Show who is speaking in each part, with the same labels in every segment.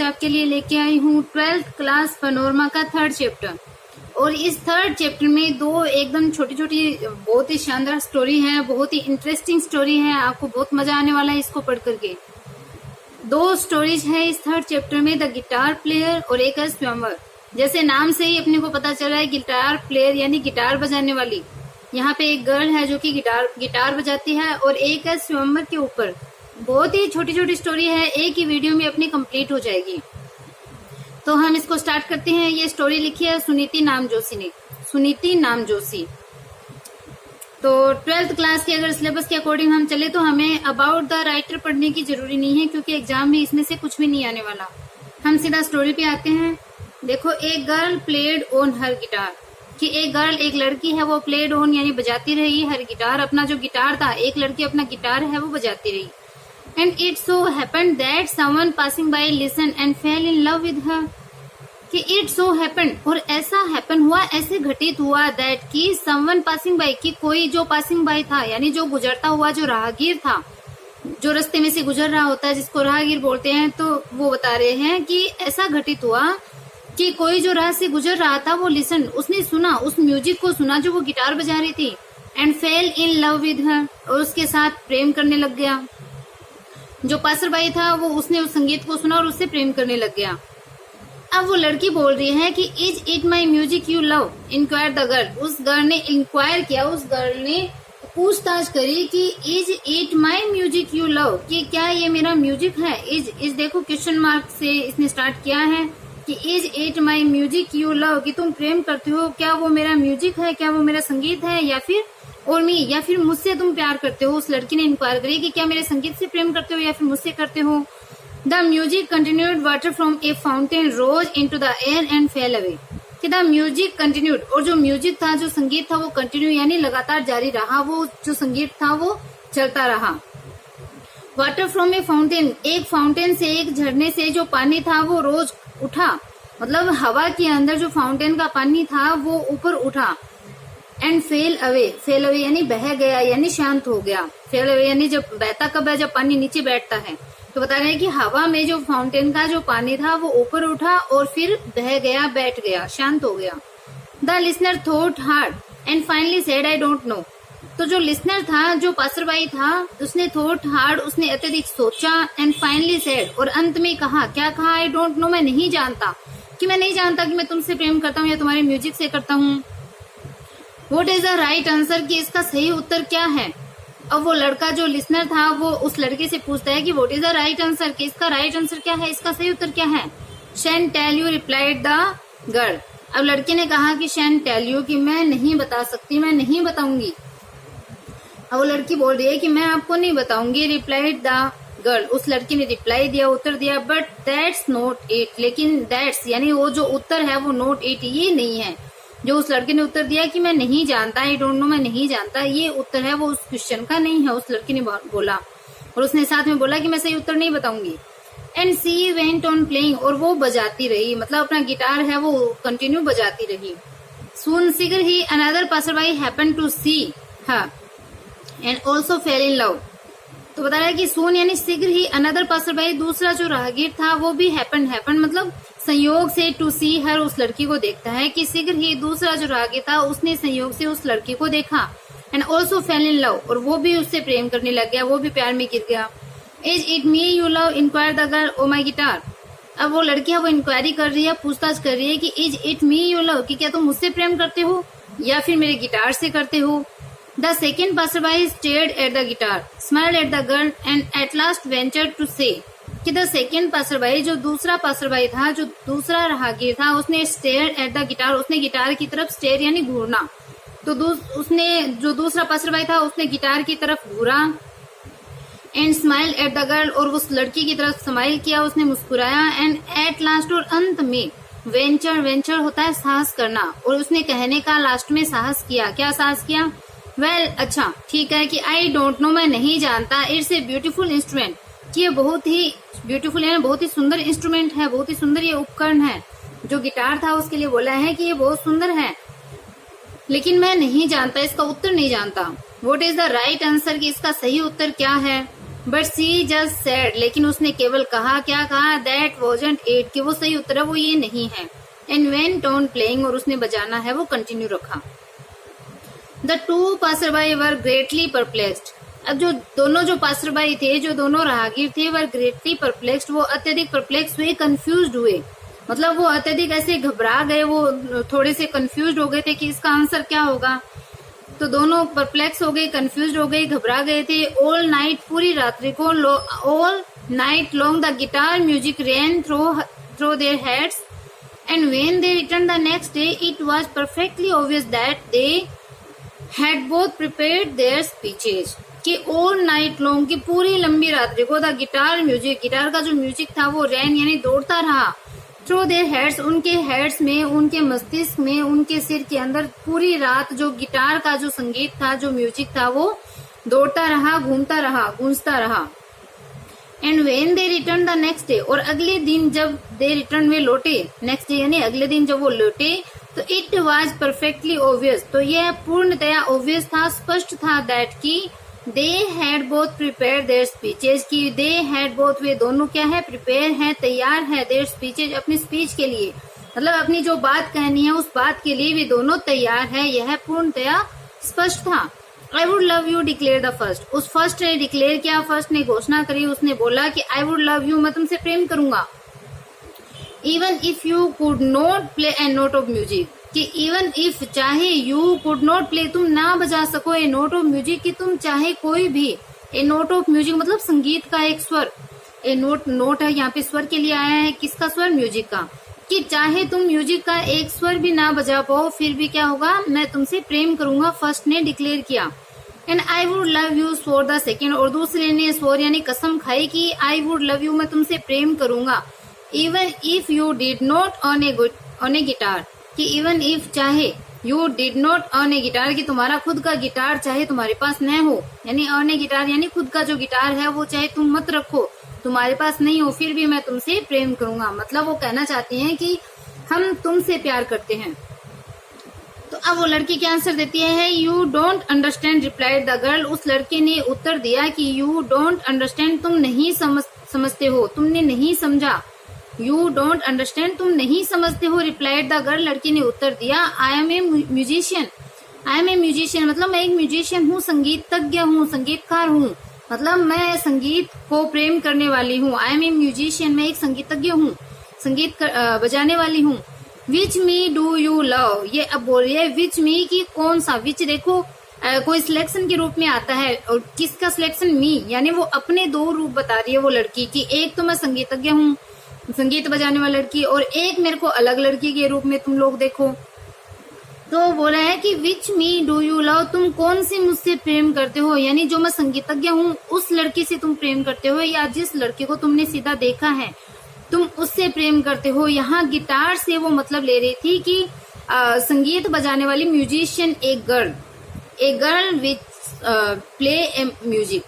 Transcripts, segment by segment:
Speaker 1: आपके लिए लेके आई हूँ 12th क्लास पैनोरमा का 3rd चैप्टर। और इस 3rd चैप्टर में दो एकदम छोटी छोटी बहुत ही शानदार स्टोरी है, बहुत ही इंटरेस्टिंग स्टोरी है। आपको बहुत मजा आने वाला है इसको पढ़ करके। दो स्टोरीज है इस 3rd चैप्टर में, द गिटार प्लेयर और एक है स्विमर। जैसे नाम से ही अपने को पता चल रहा है, गिटार प्लेयर यानी गिटार बजाने वाली। यहाँ पे एक गर्ल है जो कि गिटार बजाती है और एक है स्विमर के ऊपर। बहुत ही छोटी छोटी स्टोरी है, एक ही वीडियो में अपनी कंप्लीट हो जाएगी। तो हम इसको स्टार्ट करते हैं। ये स्टोरी लिखी है सुनीति नाम जोशी ने, सुनीति नाम जोशी। तो 12th क्लास के अगर सिलेबस के अकॉर्डिंग हम चले तो हमें अबाउट द राइटर पढ़ने की जरूरी नहीं है, क्योंकि एग्जाम में इसमें से कुछ भी नहीं आने वाला। हम सीधा स्टोरी पे आते हैं। देखो, एक girl played on her guitar, कि एक गर्ल एक लड़की है वो प्लेड ऑन यानी बजाती रही हर गिटार। अपना जो गिटार था, एक लड़की अपना गिटार है वो बजाती रही। And it so happened that someone passing by lesson and fail in love with her, कि इट सो हैपेंड, और ऐसा हैपन हुआ, ऐसे घटित हुआ, दैट कि समवन पासिंग बाय, कि कोई जो पासिंग बाय था यानी जो गुजरता हुआ, जो राहगीर था, जो रास्ते में से गुजर रहा होता है जिसको राहगीर बोलते हैं, तो वो बता रहे हैं कि ऐसा घटित हुआ कि कोई जो राह से गुजर रहा था वो लिसन, उसने सुना, उस म्यूजिक को सुना जो वो गिटार बजा रही थी। And fail in love with her, और उसके साथ प्रेम करने लग गया। जो पासरबाई था वो उसने उस संगीत को सुना और उससे प्रेम करने लग गया। अब वो लड़की बोल रही है कि is it my music you love, inquire the girl. उस गर्ल ने इंक्वायर किया, उस गर्ल ने पूछताछ करी कि is it my music you love, कि क्या ये मेरा म्यूजिक है। इज देखो क्वेश्चन मार्क से इसने स्टार्ट किया है कि is it my music you love, कि तुम प्रेम करते हो, क्या वो मेरा म्यूजिक है, क्या वो मेरा संगीत है, या फिर और मी, या फिर मुझसे तुम प्यार करते हो। उस लड़की ने इंक्वायर करी कि क्या मेरे संगीत से प्रेम करते हो या फिर मुझसे करते हो। The music continued, water from A fountain rose into the air and fail away, कि द म्यूजिक कंटिन्यूड, और जो म्यूजिक था, जो संगीत था वो कंटिन्यू यानी लगातार जारी रहा, वो जो संगीत था वो चलता रहा। वाटर फ्रॉम ए फाउंटेन, एक फाउंटेन से, एक झरने से जो पानी था वो रोज उठा, मतलब हवा के अंदर जो फाउंटेन का पानी था वो ऊपर उठा। एंड फेल अवे यानी बह गया यानी शांत हो गया। फेल अवे यानी जब बहता कब है, जब पानी नीचे बैठता है। तो बता रहे हैं कि हवा में जो फाउंटेन का जो पानी था वो ऊपर उठा और फिर बह गया, बैठ गया, शांत हो गया। The listener thought hard and finally said I don't know, तो जो लिसनर था, जो पासरबाई था, उसने थॉट हार्ड, उसने अत्यधिक सोचा, एंड फाइनली सेड, और अंत में कहा, क्या कहा, आई डोंट नो, मैं नहीं जानता, कि मैं नहीं जानता कि मैं तुमसे प्रेम करता हूँ या तुम्हारे म्यूजिक से करता हूँ। What is the right answer, कि इसका सही उत्तर क्या है। अब वो लड़का जो लिसनर था वो उस लड़के से पूछता है कि what is the right answer, कि इसका राइट आंसर क्या है, इसका सही उत्तर क्या है। Shan't tell you, replied the girl. अब लड़के ने कहा कि शैन टेल यू, कि मैं नहीं बता सकती, मैं नहीं बताऊंगी। अब वो लड़की बोल रही है कि मैं आपको नहीं बताऊंगी। रिप्लाइड द गर्ल, उस लड़की ने रिप्लाई दिया, उत्तर दिया, बट दैट्स नॉट इट, लेकिन दैट्स यानी वो जो उत्तर है वो नॉट इट, ये नहीं है। जो उस लड़के ने उत्तर दिया कि मैं नहीं जानता, आई डोंट नो, मैं नहीं जानता, ये उत्तर है वो उस क्वेश्चन का नहीं है, उस लड़की ने बोला। और उसने साथ में बोला कि मैं सही उत्तर नहीं बताऊंगी। And she went on playing, और वो बजाती रही, मतलब अपना गिटार है वो कंटिन्यू बजाती रही। सून शीघ्र ही another passerby happen to see her and also fell in love, तो बता रहा है कि सून यानी शीघ्र ही अनदर पासरबाई, दूसरा जो राहगीर था वो भी हैपन मतलब संयोग से, टू सी हर, उस लड़की को देखता है, कि शीघ्र ही दूसरा जो राहगीर था उसने संयोग से उस लड़की को देखा। And also fell in love, और वो भी उससे प्रेम करने लग गया, वो भी प्यार में गिर गया। Is it me you love, inquire the girl oh my guitar. अब वो लड़की है वो इंक्वायरी कर रही है, पूछताछ कर रही है कि is it me you love, कि क्या तुम मुझसे प्रेम करते हो या फिर मेरे गिटार से करते हो। The second passerby stared at the guitar, smiled at the girl and at last ventured to say, कि द सेकेंड पासरबाई, जो दूसरा पासरबाई था, जो दूसरा राहगीर था, उसने स्टेयर्ड एट द गिटार, उसने गिटार की तरफ स्टेयर यानी घूरना, तो उसने जो दूसरा पासरबाई था उसने गिटार की तरफ घूरा। And smile at the girl, और उस लड़की की तरफ स्माइल किया, उसने मुस्कुराया। एंड एट लास्ट, और अंत में, वेंचर होता है साहस करना, और उसने कहने का लास्ट में साहस किया। क्या साहस किया, वेल अच्छा ठीक है, कि आई डोंट नो, मैं नहीं जानता, इट्स ए ब्यूटीफुल इंस्ट्रूमेंट, कि ये बहुत ही ब्यूटीफुल यानी बहुत ही सुंदर इंस्ट्रूमेंट है, बहुत ही सुंदर ये उपकरण है। जो गिटार था उसके लिए बोला है कि ये बहुत सुंदर है, लेकिन मैं नहीं जानता, इसका उत्तर नहीं जानता। What is the right answer, कि इसका सही उत्तर क्या है। बट सी जस्ट सेड, लेकिन उसने केवल कहा, क्या कहा, दैट वॉजंट इट, कि वो सही उत्तर है, वो ये नहीं है। एंड वेंट ऑन प्लेइंग, और उसने बजाना है वो कंटिन्यू रखा। The two passerby were greatly perplexed, अब जो पासरबाई थे, जो दोनों राहगीर थे, वर ग्रेटली परप्लेक्स्ड, वो अत्यधिक परप्लेक्स हुए, कंफ्यूज्ड हुए, मतलब वो अत्यधिक ऐसे घबरा गए, वो थोड़े से कंफ्यूज्ड हो गए थे कि इसका आंसर क्या होगा। तो दोनों परप्लेक्स हो गए, कंफ्यूज्ड हो गए, घबरा गए थे। ऑल नाइट, पूरी रात्रि को, all night long the guitar music ran through their heads, and when they return the next day it was perfectly obvious that they had both prepared their speeches, कि all night long, की पूरी लंबी रात्रि को, the guitar music, guitar का जो music था वो रैन यानी दौड़ता रहा, थ्रू देयर हेड्स, उनके हेड्स में, उनके मस्तिष्क में, उनके सिर के अंदर, पूरी रात जो गिटार का जो संगीत था, जो म्यूजिक था, वो दौड़ता रहा, घूमता रहा, गूंजता रहा। And when they return the next day, और अगले दिन जब दे रिटर्न में लौटे, नेक्स्ट डे यानी अगले दिन जब वो लौटे, तो इट वाज परफेक्टली ऑब्वियस, तो यह पूर्णतया ऑब्वियस था, स्पष्ट था, दैट की दे had both prepare their speeches, की दे हैड बोथ, वे दोनों क्या है, प्रिपेयर है, तैयार है, देयर स्पीचेज, अपनी स्पीच के लिए, मतलब अपनी जो बात कहनी है उस बात के लिए वे दोनों तैयार है, यह पूर्णतया स्पष्ट था। I would love you declare the first, उस फर्स्ट ने डिक्लेयर किया, फर्स्ट ने घोषणा करी, उसने बोला कि आई वुड लव यू, मैं तुमसे प्रेम करूंगा। Even if you could not play A note of music, कि इवन इफ, चाहे, यू कुड नॉट प्ले, तुम ना बजा सको, ए नोट ऑफ म्यूजिक, कि तुम चाहे कोई भी, ए नोट ऑफ म्यूजिक मतलब संगीत का एक स्वर, ए नोट है यहाँ पे स्वर के लिए आया है, किसका स्वर, म्यूजिक का, कि चाहे तुम म्यूजिक का एक स्वर भी ना बजा पाओ, फिर भी क्या होगा, मैं तुमसे प्रेम करूंगा, फर्स्ट ने डिक्लेयर किया। And I would love you swore the second, और दूसरे ने स्वोर यानी कसम खाई कि आई वुड लव यू, मैं तुमसे प्रेम करूंगा। Even if you did not on A guitar, कि इवन इफ, चाहे, you did not on A guitar, कि तुम्हारा खुद का गिटार चाहे तुम्हारे पास न हो, यानी ऑन ए गिटार यानी खुद का जो गिटार है वो चाहे तुम मत रखो, तुम्हारे पास नहीं हो, फिर भी मैं तुमसे प्रेम करूंगा, मतलब वो कहना चाहते हैं कि हम तुमसे प्यार करते हैं। तो अब वो लड़की क्या आंसर देती है, you don't understand replied the girl, उस लड़के ने उत्तर दिया कि यू डोंट अंडरस्टैंड, तुम नहीं समझते हो, तुमने नहीं समझा, यू डोंट अंडरस्टैंड, तुम नहीं समझते हो, रिप्लाइड द गर्ल, लड़की ने उत्तर दिया, I am a musician, I am a musician, मतलब मैं एक म्यूजिशियन हूँ, संगीतज्ञ हूँ, संगीतकार हूँ, मतलब मैं संगीत को प्रेम करने वाली हूँ, आई एम ए म्यूजिशियन, मैं एक संगीतज्ञ हूँ, संगीत बजाने वाली हूँ। विच मी डू यू लव, ये अब बोल रही है विच मी, की कौन सा, विच देखो कोई सिलेक्शन के रूप में आता है, और किसका सिलेक्शन, मी, यानी वो अपने दो रूप बता रही है वो लड़की की, एक तो मैं संगीतज्ञ हूँ, संगीत बजाने वाली लड़की, और एक मेरे को अलग लड़की के रूप में तुम लोग देखो। तो बोला है कि विच मी डू यू लव, तुम कौन सी मुझसे प्रेम करते हो, यानी जो मैं संगीतज्ञ हूँ उस लड़की से तुम प्रेम करते हो, या जिस लड़के को तुमने सीधा देखा है तुम उससे प्रेम करते हो। यहाँ गिटार से वो मतलब ले रही थी कि संगीत बजाने वाली म्यूजिशियन, एक girl which play A music,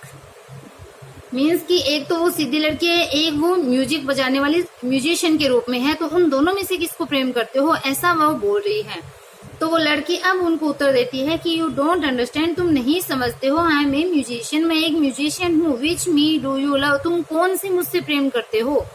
Speaker 1: means कि एक तो वो सीधी लड़की है, एक वो म्यूजिक बजाने वाली म्यूजिशियन के रूप में है, तो उन दोनों में से किसको प्रेम करते हो, ऐसा वो बोल रही है। तो वो लड़की अब उनको उत्तर देती है कि यू डोंट अंडरस्टैंड, तुम नहीं समझते हो, आई एम ए म्यूजिशियन, मैं एक म्यूजिशियन हूँ, विच मी डू यू लव, तुम कौन से मुझसे प्रेम करते हो,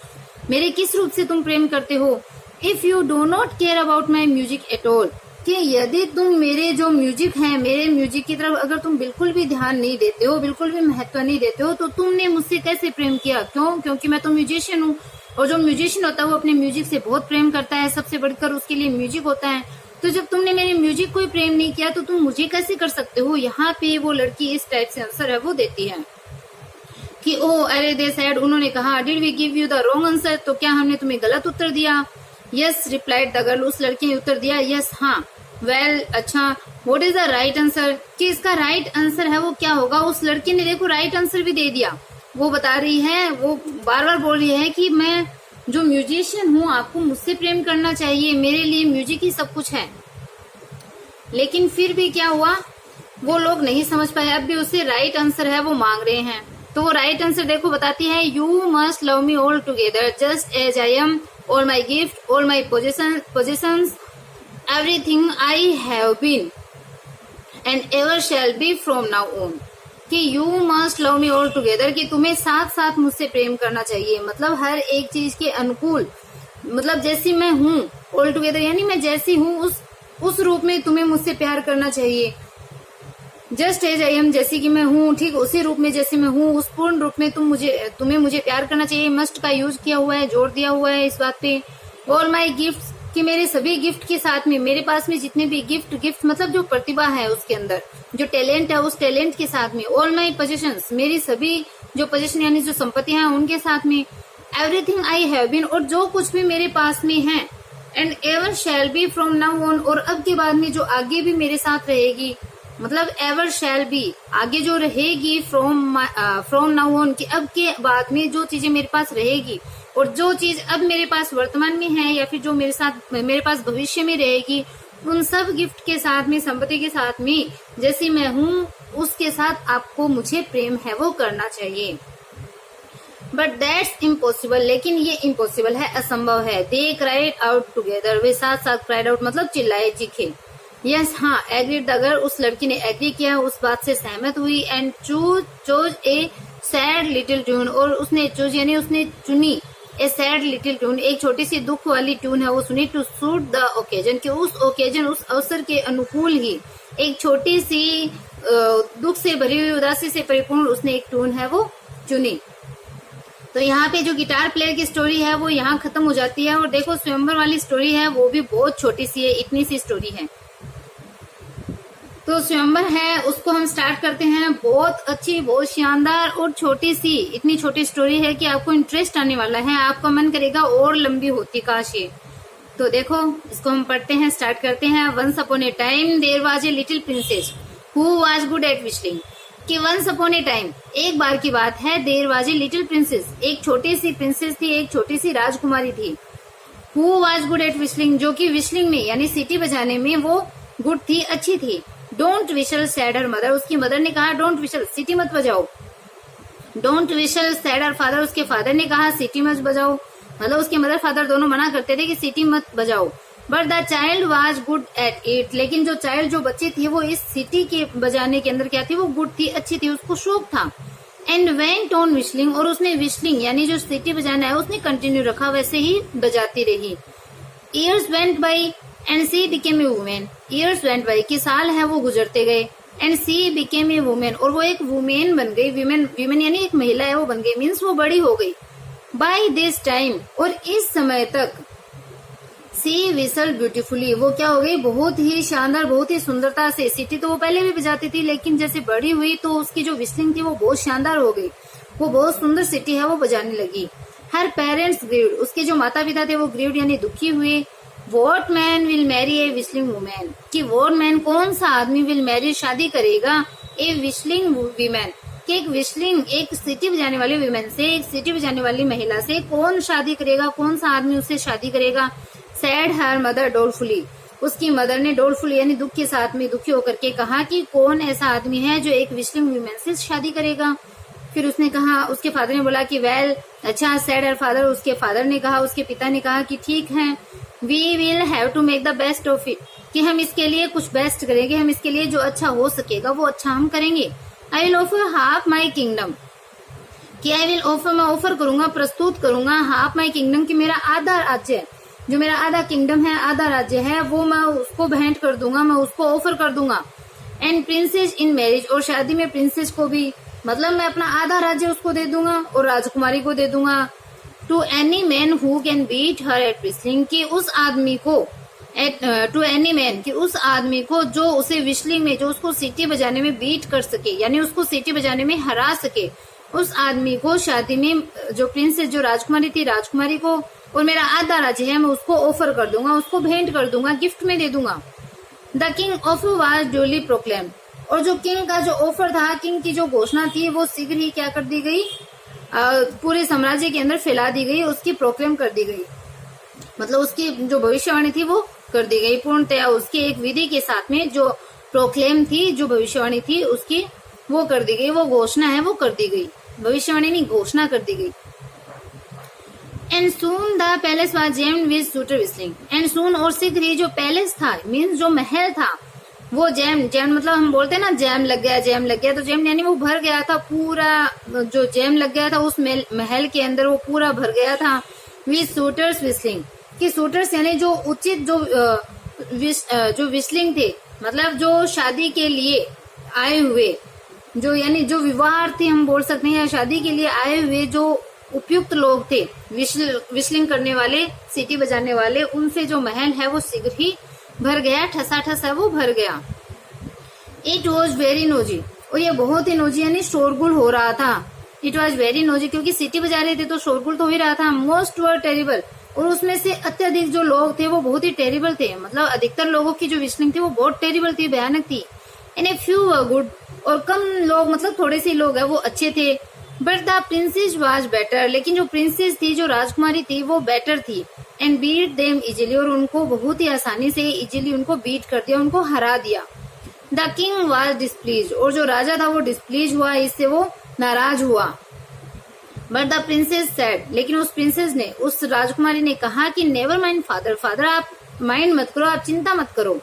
Speaker 1: मेरे किस रूप से तुम प्रेम करते हो। If you do not care about my music at all, कि यदि तुम मेरे जो म्यूजिक है, मेरे म्यूजिक की तरफ अगर तुम बिल्कुल भी ध्यान नहीं देते हो, बिल्कुल भी महत्व नहीं देते हो, तो तुमने मुझसे कैसे प्रेम किया, क्यों, क्योंकि मैं तो म्यूजिशियन हूँ, और जो म्यूजिशियन होता है वो अपने म्यूजिक से बहुत प्रेम करता है, सबसे बढ़कर उसके लिए म्यूजिक होता है। तो जब तुमने मेरे म्यूजिक को ही प्रेम नहीं किया तो तुम मुझे कैसे कर सकते हो। यहाँ पे वो लड़की इस टाइप से आंसर है वो देती है कि ओ अरे दे सेड, उन्होंने कहा, did we give you the wrong answer, तो क्या हमने तुम्हें गलत उत्तर दिया। यस रिप्लाइड द गर्ल, उस लड़की ने उत्तर दिया यस, हाँ। वेल अच्छा, what is the right answer, कि इसका राइट आंसर है वो क्या होगा। उस लड़की ने देखो राइट आंसर भी दे दिया, वो बता रही है, वो बार बार बोल रही है कि मैं जो म्यूजिशियन हूँ आपको मुझसे प्रेम करना चाहिए, मेरे लिए म्यूजिक ही सब कुछ है। लेकिन फिर भी क्या हुआ, वो लोग नहीं समझ पाए, अब भी उससे राइट आंसर है वो मांग रहे हैं। तो वो राइट आंसर देखो बताती है, you must love me altogether just as I am, all my gift, all my possessions, everything I have been and ever shall be from now on. कि you must love me altogether, कि तुम्हें साथ साथ मुझसे प्रेम करना चाहिए, मतलब हर एक चीज के अनुकूल, मतलब जैसी मैं हूँ ऑल टुगेदर यानी मैं जैसी हूँ उस रूप में तुम्हें मुझसे प्यार करना चाहिए। जस्ट एज आई एम, जैसी कि मैं हूँ ठीक उसी रूप में जैसे मैं हूँ, उस पूर्ण रूप में तुम्हें मुझे प्यार करना चाहिए। मस्ट का यूज किया हुआ है, जोर दिया हुआ है इस बात पे। ऑल माई गिफ्ट, कि मेरे सभी गिफ्ट के साथ में, मेरे पास में जितने भी गिफ्ट मतलब जो प्रतिभा है उसके अंदर, जो टैलेंट है उस टैलेंट के साथ में। ऑल माई पोजेशंस, मेरी सभी जो पोजेशन यानी जो संपत्ति है उनके साथ में। एवरीथिंग आई हैव बीन, और जो कुछ भी मेरे पास में है। And ever shall be from now on, और अब के बाद में जो आगे भी मेरे साथ रहेगी, मतलब एवर शैल बी आगे जो रहेगी, फ्रॉम नाउ ऑन कि अब के बाद में जो चीजें मेरे पास रहेगी, और जो चीज अब मेरे पास वर्तमान में है या फिर जो मेरे पास भविष्य में रहेगी, उन सब गिफ्ट के साथ में, संपत्ति के साथ में जैसी मैं हूँ उसके साथ आपको मुझे प्रेम है वो करना चाहिए। बट दैट्स इम्पॉसिबल, लेकिन ये इम्पॉसिबल है, असंभव है। दे क्राइड आउट टुगेदर, वे साथ साथ क्राइड आउट मतलब चिल्लाए चीखे। यस हाँ, एग्रीड, अगर उस लड़की ने एग्री किया, उस बात से सहमत हुई। And chose A sad little tune, और उसने चूज यानी उसने चुनी ए सैड लिटिल ट्यून, एक छोटी सी दुख वाली ट्यून है वो सुनी। टू सूट द ओकेजन, कि उस ओकेजन उस अवसर के अनुकूल ही एक छोटी सी दुख से भरी हुई, उदासी से परिपूर्ण उसने एक ट्यून है वो चुनी। तो यहाँ पे जो गिटार प्लेयर की स्टोरी है वो यहाँ खत्म हो जाती है। और देखो स्वयंवर वाली स्टोरी है वो भी बहुत छोटी सी है, इतनी सी स्टोरी है। तो स्वयंवर है उसको हम स्टार्ट करते हैं। बहुत अच्छी, बहुत शानदार और छोटी सी, इतनी छोटी स्टोरी है कि आपको इंटरेस्ट आने वाला है, आपका मन करेगा और लंबी होती काश ये। तो देखो इसको हम पढ़ते हैं, स्टार्ट करते हैं। Once upon a time there was a little princess who was good at whistling, कि वंस अपॉन ए टाइम एक बार की बात है, there was a little princess, एक छोटी सी प्रिंसेस थी, एक छोटी सी राजकुमारी थी। हु वाज गुड एट विशलिंग, जो कि विशलिंग में यानी सीटी बजाने में वो गुड थी, अच्छी थी। Don't we shall sad her mother, उसकी मदर ने कहा डोंट विशल, सीटी मत बजाओ। Don't we shall sad her father, उसके फादर ने कहा सीटी मत बजाओ, मतलब उसके मदर फादर दोनों मना करते थे कि सीटी मत बजाओ। But the child was good at it, लेकिन जो चाइल्ड जो बच्ची थी वो इस सीटी के बजाने के अंदर क्या थी, वो गुड थी, अच्छी थी, उसको शौक था। एंड वेंट ऑन विशलिंग, और उसने विशलिंग यानी जो सीटी बजाना है उसने कंटिन्यू रखा, वैसे ही बजाती रही। Years went by and C became a women, years went by कि साल है वो गुजरते गए। And C became a women, और वो एक वुमेन बन गई। विमेन यानी एक महिला है वो बन गई, मीन्स वो बड़ी हो गई। बाय दिस टाइम, और इस समय तक, सी विसल ब्यूटीफुली, वो क्या हो गई, बहुत ही शानदार, बहुत ही सुंदरता से। सीटी तो वो पहले भी बजाती थी, लेकिन जैसे बड़ी हुई तो उसकी जो विस्लिंग थी वो बहुत शानदार हो गई, वो बहुत सुंदर सीटी है वो बजाने लगी। हर पेरेंट्स ग्रीव्ड, उसके जो माता पिता थे वो ग्रीव्ड यानी दुखी हुए। What man will marry a whistling women, कि वॉट मैन कौन सा आदमी विल मैरी शादी करेगा ए विशलिंग वीमेन, कि एक विशलिंग एक सीटी बजाने वाली वीमेन से, एक सीटी बजाने वाली महिला से कौन शादी करेगा, कौन सा आदमी उससे शादी करेगा। सैड हर मदर डोलफुली, उसकी मदर ने डोलफुली यानी दुख के साथ में दुखी होकर के कहा कि कौन ऐसा आदमी है जो एक विशलिंग वीमेन से शादी करेगा। फिर उसने कहा, उसके फादर ने बोला कि वेल अच्छा, सैड हर फादर, उसके फादर ने कहा, उसके पिता ने कहा कि ठीक है, we will have to make the best of it, कि हम इसके लिए कुछ बेस्ट करेंगे, हम इसके लिए जो अच्छा हो सकेगा वो अच्छा हम करेंगे। I will offer half my kingdom, कि आई विल ऑफर, मैं ऑफर करूंगा, प्रस्तुत करूंगा, हाफ माई किंगडम, कि मेरा आधा राज्य है, जो मेरा आधा किंगडम है, आधा राज्य है, वो मैं उसको भेंट कर दूंगा, मैं उसको ऑफर कर दूंगा। एंड प्रिंसेस इन मैरिज, और शादी में प्रिंसेस को भी, मतलब मैं अपना आधा राज्य उसको दे दूंगा और राजकुमारी को दे दूंगा। To any man who can beat her at whistling, कि उस आदमी को, टू एनी मैन, कि उस आदमी को जो उसे विशलिंग में, जो उसको सीटी बजाने में बीट कर सके, यानी उसको सीटी बजाने में हरा सके, उस आदमी को शादी में, जो प्रिंसेस जो राजकुमारी थी, राजकुमारी को, और मेरा आधा राज्य है, मैं उसको ऑफर कर दूंगा, उसको भेंट कर दूंगा, गिफ्ट में दे दूंगा। The king offer was duly proclaimed, और जो किंग का जो ऑफर था, किंग की जो घोषणा थी वो शीघ्र ही क्या कर दी गई, पूरे साम्राज्य के अंदर फैला दी गई, उसकी प्रोक्लेम कर दी गई, मतलब उसकी जो भविष्यवाणी थी वो कर दी गई पूर्णतया, उसकी एक विधि के साथ में जो प्रोक्लेम थी, जो भविष्यवाणी थी उसकी वो कर दी गई, वो घोषणा है वो कर दी गई, भविष्यवाणी नहीं घोषणा कर दी गई। And soon the palace was jammed with suitor whistling, and soon, और शीघ्र ही जो पैलेस था, मीन्स जो महल था, वो जैम जैम मतलब हम बोलते हैं ना जैम लग गया, तो जैम यानी वो भर गया था पूरा, जो जैम लग गया था उस महल के अंदर वो पूरा भर गया था। विद सूटर्स विस्लिंग, कि सूटर्स यानी जो उचित जो विस्लिंग थे, मतलब जो शादी के लिए आए हुए, जो यानी जो विवाहार्थी हम बोल सकते हैं, या शादी के लिए आए हुए जो उपयुक्त लोग थे, विस्लिंग करने वाले, सीटी बजाने वाले, उनसे जो महल है वो शीघ्र ही भर गया, ठसा है वो भर गया। इट वॉज वेरी नोजी, और ये बहुत ही नोजी यानी शोरगुल हो रहा था। इट वॉज वेरी नोजी, क्योंकि सीटी बजा रहे थे तो शोरगुल तो हो ही रहा था। मोस्ट वर टेरिबल, और उसमें से अत्यधिक जो लोग थे वो बहुत ही टेरिबल थे, मतलब अधिकतर लोगों की जो विस्लिंग थी वो बहुत टेरिबल थी, भयानक थी। And a few were good, और कम लोग, मतलब थोड़े से लोग है वो अच्छे थे। But the princess was better, लेकिन जो प्रिंसेस थी, जो राजकुमारी थी, वो बेटर थी। एंड बीट देम इजिली, और उनको बहुत ही आसानी से इजिली उनको बीट कर दिया, उनको हरा दिया। द किंग वाज डिस्प्लीज, और जो राजा था वो डिस्प्लीज हुआ, इससे वो नाराज हुआ। बट द प्रिंसेस सेड, लेकिन उस प्रिंसेस ने, उस राजकुमारी ने कहा कि नेवर माइंड फादर, फादर आप माइंड मत करो, आप चिंता मत करो।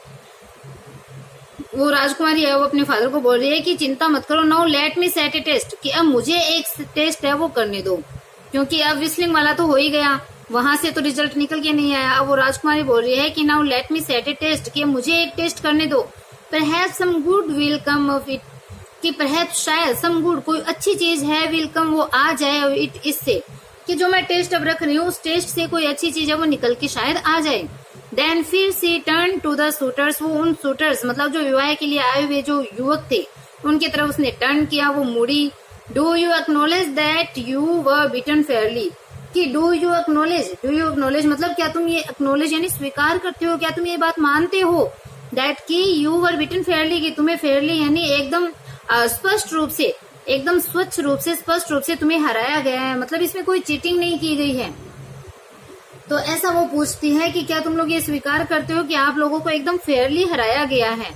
Speaker 1: वो राजकुमारी है वो अपने फादर को बोल रही है कि चिंता मत करो, now let me set a test, कि अब मुझे एक टेस्ट है वो करने दो, क्योंकि अब विस्लिंग वाला तो हो ही गया, वहां से तो रिजल्ट निकल के नहीं आया। अब वो राजकुमारी बोल रही है कि now let me set a test, कि मुझे एक टेस्ट करने दो। Perhaps some good will come of it, कि परहैप्स शायद सम गुड कोई अच्छी चीज है, विल कम वो आ जाए, इट इससे, कि जो मैं टेस्ट अब रख रही हूँ उस टेस्ट से कोई अच्छी चीज है वो निकल के शायद आ जाए। देन फिर सी टर्न टू द सूटर्स, वो उन सूटर्स मतलब जो विवाह के लिए आए हुए जो युवक थे उनकी तरफ उसने टर्न किया, वो मुड़ी। Do you acknowledge that you were beaten Fairlie, कि डू यू एक्नोलेज मतलब क्या तुम ये एक्नोलेज यानी स्वीकार करते हो, क्या तुम ये बात मानते हो, दैट कि यू वर बीटन फेयरली, कि तुम्हें फेयरली यानी एकदम स्पष्ट रूप से, एकदम स्वच्छ रूप से, स्पष्ट रूप से तुम्हें हराया गया है, मतलब इसमें कोई चीटिंग नहीं की गई है। तो ऐसा वो पूछती है कि क्या तुम लोग ये स्वीकार करते हो कि आप लोगों को एकदम फेयरली हराया गया है,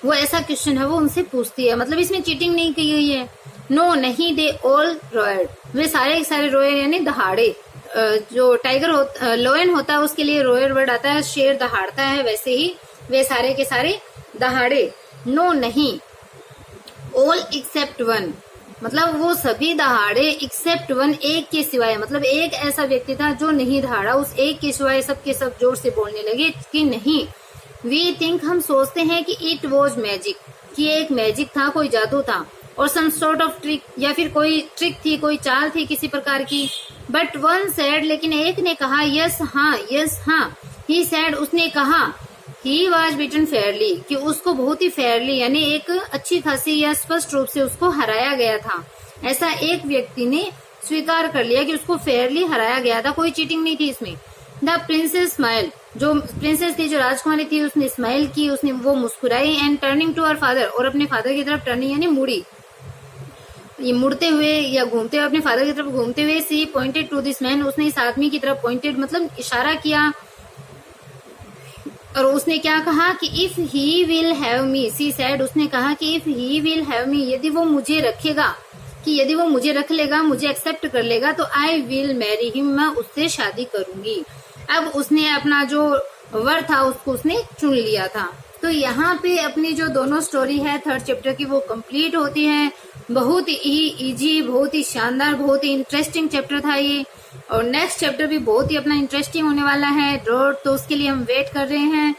Speaker 1: वो ऐसा क्वेश्चन है वो उनसे पूछती है, मतलब इसमें चीटिंग नहीं की गई है। नो नहीं, दे ऑल रॉयड, वे सारे के सारे रोए यानी दहाड़े, जो टाइगर लोयन होता है उसके लिए रोयर वर्ड आता है, शेर दहाड़ता है, वैसे ही वे सारे के सारे दहाड़े। नो नहीं, ऑल एक्सेप्ट वन, मतलब वो सभी दहाड़े, एक्सेप्ट वन एक के सिवाय, मतलब एक ऐसा व्यक्ति था जो नहीं दहाड़ा, उस एक के सिवाय सब के सब जोर से बोलने लगे कि नहीं। वी थिंक, हम सोचते हैं कि इट वॉज मैजिक, कि एक मैजिक था, कोई जादू था, और सम सॉर्ट ऑफ ट्रिक, या फिर कोई ट्रिक थी, कोई चाल थी किसी प्रकार की। बट वन सैड, लेकिन एक ने कहा यस हाँ, ही सैड, उसने कहा ही वॉज बीटन फेयरली, कि उसको बहुत ही फेयरली यानी एक अच्छी खासी या स्पष्ट रूप से उसको हराया गया था। ऐसा एक व्यक्ति ने स्वीकार कर लिया कि उसको फेयरली हराया गया था, कोई चीटिंग नहीं थी इसमें। द प्रिंसेस स्माइल, जो प्रिंसेस थी, जो राजकुमारी थी, उसने स्माइल की, उसने वो मुस्कुराई। And turning to her father, और अपने फादर की तरफ टर्निंग यानी मुड़ी, ये मुड़ते हुए या घूमते हुए अपने फादर की तरफ घूमते हुए, सी पॉइंटेड टू दिस मैन, उसने इस आदमी की तरफ पॉइंटेड मतलब इशारा किया, और उसने क्या कहा कि if he will have me, she said, उसने कहा कि if he will have me, यदि वो मुझे रखेगा, कि यदि वो मुझे रख लेगा, मुझे एक्सेप्ट कर लेगा, तो आई विल मैरी हिम, मैं उससे शादी करूंगी। अब उसने अपना जो वर था उसको उसने चुन लिया था। तो यहाँ पे अपनी जो दोनों स्टोरी है थर्ड चैप्टर की वो कंप्लीट होती है। बहुत ही इजी, बहुत ही शानदार, बहुत ही इंटरेस्टिंग चैप्टर था ये, और नेक्स्ट चैप्टर भी बहुत ही अपना इंटरेस्टिंग होने वाला है ड्रॉट, तो उसके लिए हम वेट कर रहे हैं।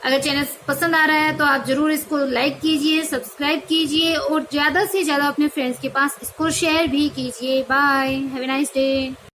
Speaker 1: अगर चैनल पसंद आ रहा है तो आप जरूर इसको लाइक कीजिए, सब्सक्राइब कीजिए, और ज्यादा से ज्यादा अपने फ्रेंड्स के पास इसको शेयर भी कीजिए। Bye, have a nice day.